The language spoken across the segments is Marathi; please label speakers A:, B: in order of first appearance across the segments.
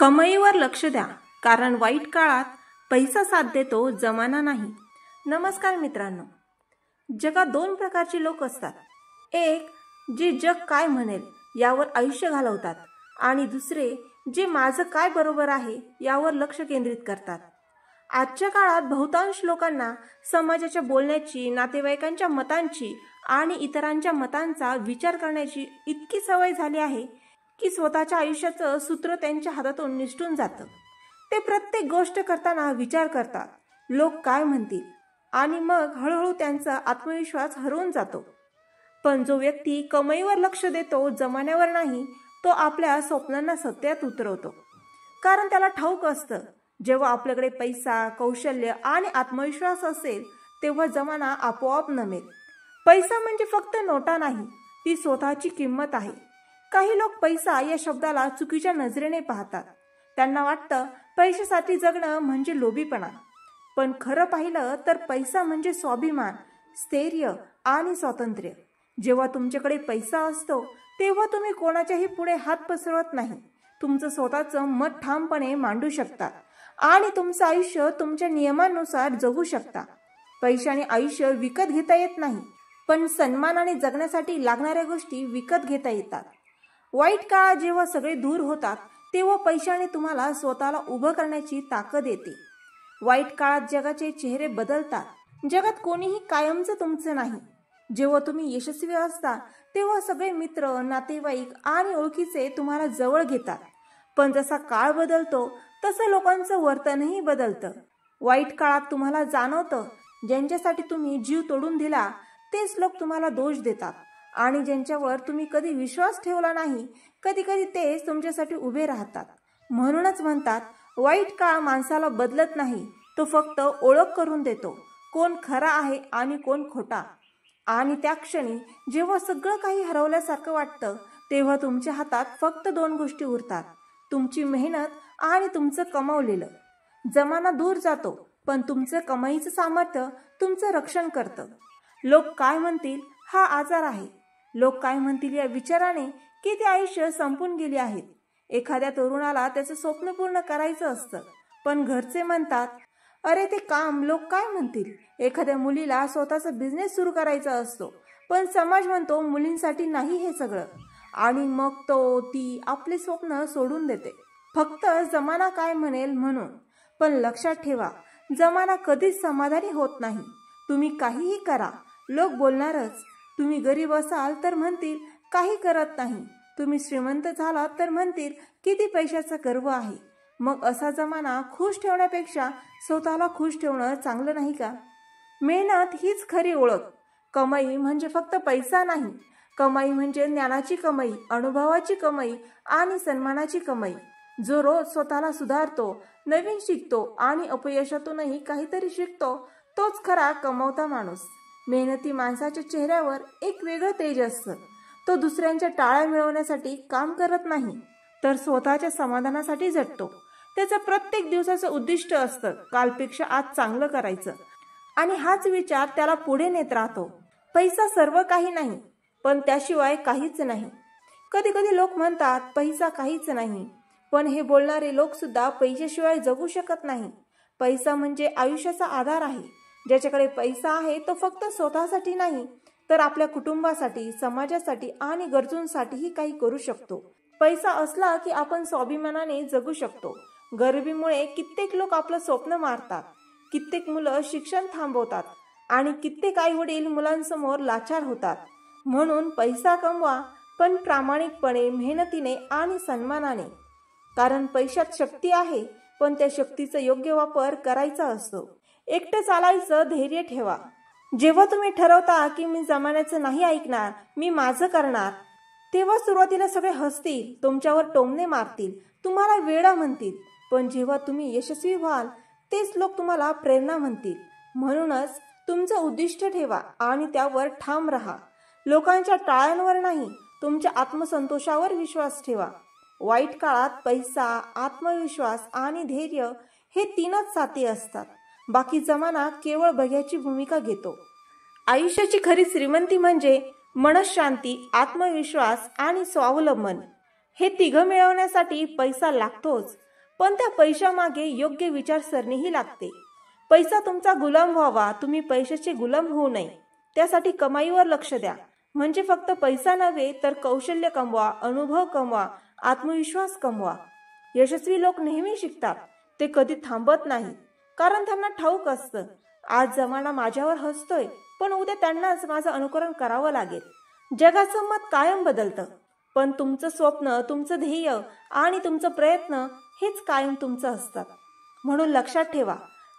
A: कमाईवर लक्ष द्या, कारण वाईट काळात पैसा साथ देतो, जमाना नाही. नमस्कार मित्रांनो. जगात दोन प्रकारचे लोक असतात. एक जे जग काय म्हणेल यावर आयुष्य घालवतात आणि दुसरे जे माझं काय बरोबर आहे यावर लक्ष केंद्रित करतात. आजच्या काळात बहुतांश लोकांना समाजाच्या बोलण्याची, नातेवाईकांच्या मतांची आणि इतरांच्या मतांचा विचार करण्याची इतकी सवय झाली आहे की स्वतःच्या आयुष्याचं सूत्र त्यांच्या हातातून निसटून जातं. ते प्रत्येक गोष्ट करताना विचार करतात, लोक काय म्हणतील, आणि मग हळूहळू त्यांचा आत्मविश्वास हरवून जातो. पण जो व्यक्ती कमाईवर लक्ष देतो, जमान्यावर नाही, तो आपल्या स्वप्नांना सत्यात उतरवतो. कारण त्याला ठाऊक असतं, जेव्हा आपल्याकडे पैसा, कौशल्य आणि आत्मविश्वास असेल तेव्हा जमाना आपोआप नमेल. पैसा म्हणजे फक्त नोटा नाही, ती स्वतःची किंमत आहे. काही लोक पैसा या शब्दाला चुकीच्या नजरेने पाहतात. त्यांना वाटतं पैशासाठी जगणं म्हणजे लोभीपणा. पण खरं पाहिलं तर पैसा म्हणजे स्वाभिमान, स्थैर्य आणि स्वातंत्र्य. जेव्हा तुमच्याकडे पैसा असतो तेव्हा तुम्ही कोणाच्याही पुढे हात पसरवत नाही. तुमचं स्वतःचं मत ठामपणे मांडू शकता आणि तुमचं आयुष्य तुमच्या नियमांनुसार जगू शकता. पैशाने आयुष्य विकत घेता येत नाही, पण सन्मानाने जगण्यासाठी लागणाऱ्या गोष्टी विकत घेता येतात. वाईट काळात जेव्हा सगळे दूर होतात तेव्हा पैशाने तुम्हाला स्वतःला उभं करण्याची ताकद येते. वाईट काळात जगाचे चेहरे बदलतात. जगात कोणीही कायमचं तुमचं नाही. जेव्हा तुम्ही यशस्वी असता तेव्हा सगळे मित्र, नातेवाईक आणि ओळखीचे तुम्हाला जवळ घेतात. पण जसा काळ बदलतो तसं लोकांचं वर्तनही बदलतं. वाईट काळात तुम्हाला जाणवतं, ज्यांच्यासाठी तुम्ही जीव तोडून दिला तेच लोक तुम्हाला दोष देतात, आणि ज्यांच्यावर तुम्ही कधी विश्वास ठेवला नाही, कधी कधी तेच तुमच्यासाठी उभे राहतात. म्हणूनच म्हणतात, वाईट काळ माणसाला बदलत नाही, तो फक्त ओळख करून देतो, कोण खरा आहे आणि कोण खोटा. आणि त्या क्षणी जेव्हा सगळं काही हरवल्यासारखं वाटतं तेव्हा तुमच्या हातात फक्त दोन गोष्टी उरतात, तुमची मेहनत आणि तुमचं कमावलेलं. जमाना दूर जातो, पण तुमचं कमाईचं सामर्थ्य तुमचं रक्षण करतं. लोक काय म्हणतील हा आजार आहे. लोक काय म्हणतील या विचाराने किती आयुष्य संपून गेली आहेत. एखाद्या तरुणाला त्याचं स्वप्न पूर्ण करायचं असतं, पण घरचे म्हणतात, अरे ते काम लोक काय म्हणतील. एखाद्या मुलीला स्वतःचा बिझनेस सुरू करायचा असतो, पण समाज म्हणतो मुलींसाठी नाही हे सगळं, आणि मग ती आपले स्वप्न सोडून देते, फक्त जमाना काय म्हणेल म्हणून. पण लक्षात ठेवा, जमाना कधीच समाधानी होत नाही. तुम्ही काहीही करा, लोक बोलणारच. तुम्ही गरीब असाल तर म्हणतील काही करत नाही. तुम्ही श्रीमंत झालात तर म्हणतील किती पैशाचा गर्व आहे. मग असा जमाना खुश ठेवण्यापेक्षा स्वतःला खुश ठेवणं चांगलं नाही का? मेहनत हीच खरी ओळख. कमाई म्हणजे फक्त पैसा नाही. कमाई म्हणजे ज्ञानाची कमाई, अनुभवाची कमाई आणि सन्मानाची कमाई. जो रोज स्वतःला सुधारतो, नवीन शिकतो आणि अपयशातूनही काहीतरी शिकतो, तोच खरा कमवता माणूस. मेहनती माणसाच्या चेहऱ्यावर एक वेगळं तेज असतं. तो दुसऱ्यांच्या टाळ्या मिळवण्यासाठी काम करत नाही, तर स्वतःच्या समाधानासाठी झटतो. त्याचं प्रत्येक दिवसाचं उद्दिष्ट असतं कालपेक्षा आज चांगलं करायचं, आणि हाच विचार त्याला पुढे नेत राहतो. पैसा सर्व काही नाही, पण त्याशिवाय काहीच नाही. कधी कधी लोक म्हणतात पैसा काहीच नाही, पण हे बोलणारे लोक सुद्धा पैशाशिवाय जगू शकत नाही. पैसा म्हणजे आयुष्याचा आधार आहे. ज्याच्याकडे पैसा आहे तो फक्त स्वतःसाठी नाही, तर आपल्या कुटुंबासाठी, समाजासाठी आणि गरजूंसाठीही काही करू शकतो. पैसा असला की आपण स्वाभिमानाने जगू शकतो. गरिबीमुळे कित्येक लोक आपलं स्वप्न मारतात, कित्येक मुलं शिक्षण थांबवतात आणि कित्येक आई वडील मुलांसमोर लाचार होतात. म्हणून पैसा कमवा, पण प्रामाणिकपणे, मेहनतीने आणि सन्मानाने. कारण पैशात शक्ती आहे, पण त्या शक्तीचा योग्य वापर करायचा असतो. एकटं चालायचं धैर्य ठेवा. जेव्हा तुम्ही ठरवता की मी जमान्याचं नाही ऐकणार, मी माझं करणार, तेव्हा सुरुवातीला सगळे हसतील, तुमच्यावर टोमणे मारतील, तुम्हाला वेडा म्हणतील. पण जेव्हा तुम्ही यशस्वी व्हाल तेच लोक तुम्हाला प्रेरणा म्हणतील. म्हणूनच तुमचं उद्दिष्ट ठेवा आणि त्यावर ठाम राहा. लोकांच्या टाळ्यांवर नाही, तुमच्या आत्मसंतोषावर विश्वास ठेवा. वाईट काळात पैसा, आत्मविश्वास आणि धैर्य हे तीनच साथी असतात. बाकी जमाना केवळ बघ्याची भूमिका घेतो. आयुष्याची खरी श्रीमंती म्हणजे मनःशांती, आत्मविश्वास आणि स्वावलंबन. हे तिघं मिळवण्यासाठी पैसा लागतोच, पण त्या पैशामागे योग्य विचारसरणीही लागते. पैसा तुमचा गुलाम व्हावा, तुम्ही पैशाचे गुलाम होऊ नये. त्यासाठी कमाईवर लक्ष द्या. म्हणजे फक्त पैसा नव्हे तर कौशल्य कमवा, अनुभव कमवा, आत्मविश्वास कमवा. यशस्वी लोक नेहमी शिकतात. ते कधी थांबत नाही, कारण त्यांना ठाऊक असतं आज जमाना माझ्यावर हसतोय, पण उद्या त्यांनाच माझं अनुकरण करावं लागेल. जगाचं मत कायम बदलतं, पण तुमचं स्वप्न, तुमचं ध्येय आणि तुमचं प्रयत्न हेच कायम तुमचं असतात. म्हणून लक्षात ठेवा,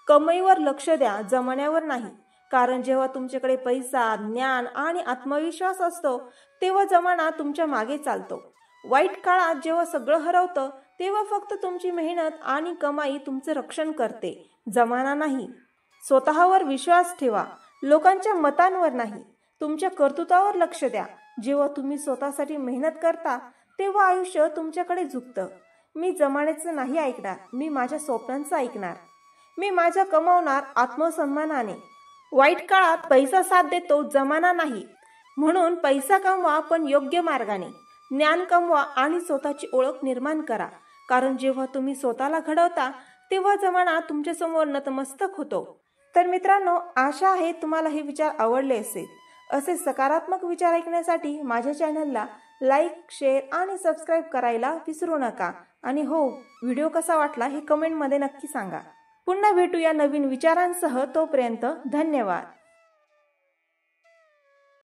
A: कमाईवर लक्ष द्या, जमान्यावर नाही. कारण जेव्हा तुमच्याकडे पैसा, ज्ञान आणि आत्मविश्वास असतो तेव्हा जमाना तुमच्या मागे चालतो. वाईट काळात जेव्हा सगळं हरवतं तेव्हा फक्त तुमची मेहनत आणि कमाई तुमचं रक्षण करते, जमाना नाही. स्वतःवर विश्वास ठेवा, लोकांच्या मतांवर नाही. तुमच्या कर्तृत्वावर लक्ष द्या. जेव्हा तुम्ही स्वतःसाठी मेहनत करता तेव्हा आयुष्य तुमच्याकडे झुकतं. मी जमान्याचं नाही ऐकणार, मी माझ्या स्वप्नांचं ऐकणार. मी माझं कमावणार आत्मसन्मानाने. वाईट काळात पैसा साथ देतो, जमाना नाही. म्हणून पैसा कमवा, पण योग्य मार्गाने. ज्ञान कमवा आणि स्वतःची ओळख निर्माण करा. कारण जेव्हा तुम्ही स्वतःला घडवता तेव्हा जमाना तुमच्या समोर नतमस्तक होतो. तर मित्रांनो, आशा आहे तुम्हाला हे विचार आवडले असेल. असे सकारात्मक विचार ऐकण्यासाठी माझ्या चॅनलला लाईक, शेअर आणि सबस्क्राईब करायला विसरू नका. आणि हो, व्हिडिओ कसा वाटला हे कमेंटमध्ये नक्की सांगा. पुन्हा भेटूया नवीन विचारांसह. तोपर्यंत धन्यवाद.